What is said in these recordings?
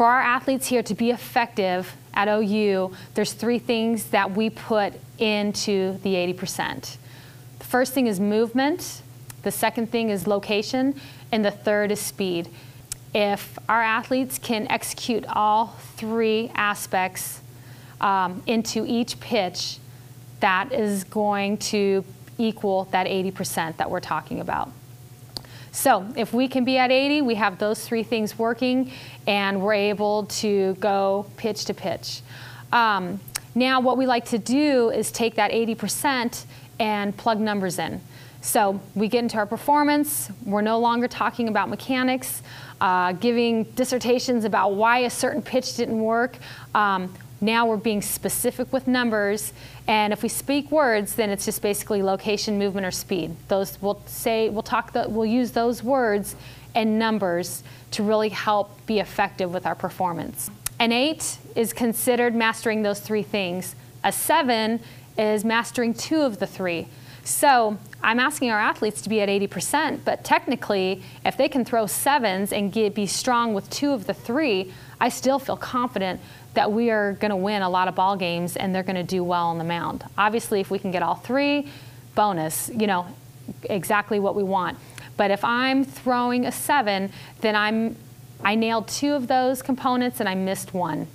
For our athletes here to be effective at OU, there's 3 things that we put into the 80%. The first thing is movement, the second thing is location, and the third is speed. If our athletes can execute all 3 aspects into each pitch, that is going to equal that 80% that we're talking about. So if we can be at 80, we have those 3 things working, and we're able to go pitch to pitch. Now what we like to do is take that 80% and plug numbers in. So we get into our performance, we're no longer talking about mechanics, giving dissertations about why a certain pitch didn't work. Now we're being specific with numbers, and if we speak words, then it's just basically location, movement, or speed. Those we'll use those words and numbers to really help be effective with our performance. An 8 is considered mastering those 3 things. A 7 is mastering 2 of the 3. So I'm asking our athletes to be at 80%, but technically, if they can throw 7s and be strong with 2 of the 3, I still feel confident that we are going to win a lot of ball games and they're going to do well on the mound. Obviously, if we can get all 3, bonus, exactly what we want. But if I'm throwing a 7, then I nailed 2 of those components and I missed 1.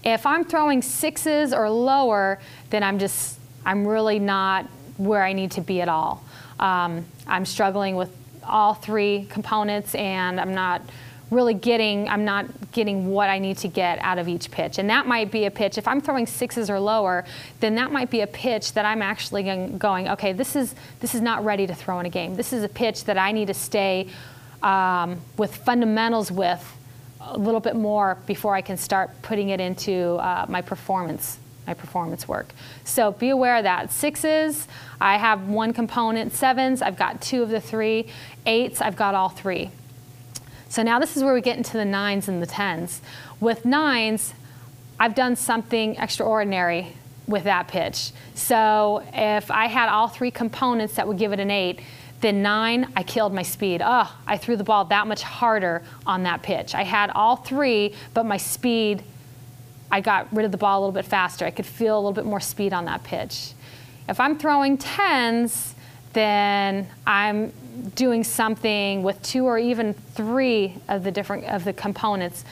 If I'm throwing 6s or lower, then I'm really not where I need to be at all. I'm struggling with all 3 components, and I'm not getting what I need to get out of each pitch. And that might be a pitch, if I'm throwing 6s or lower, then that might be a pitch that I'm actually going, okay, this is not ready to throw in a game. This is a pitch that I need to stay with fundamentals with a little bit more before I can start putting it into my performance work. So be aware of that. 6s, I have 1 component. 7s, I've got 2 of the 3. 8s, I've got all 3. So now this is where we get into the 9s and the 10s. With 9s, I've done something extraordinary with that pitch. So if I had all 3 components that would give it an 8, then 9, I killed my speed. I threw the ball that much harder on that pitch. I had all 3, but my speed, I got rid of the ball a little bit faster. I could feel a little bit more speed on that pitch. If I'm throwing 10s, then I'm doing something with 2 or even 3 of the components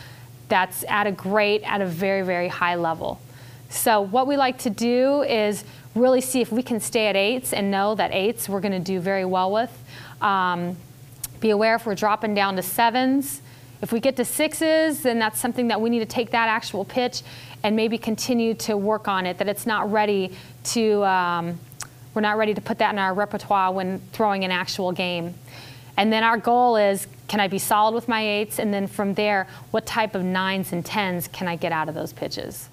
that's at a very, very high level. So what we like to do is really see if we can stay at 8s and know that 8s we're going to do very well with. Be aware if we're dropping down to 7s. If we get to 6s, then that's something that we need to take that actual pitch and maybe continue to work on it, that it's not ready to we're not ready to put that in our repertoire when throwing an actual game. And then our goal is, can I be solid with my 8s? And then from there, what type of 9s and 10s can I get out of those pitches?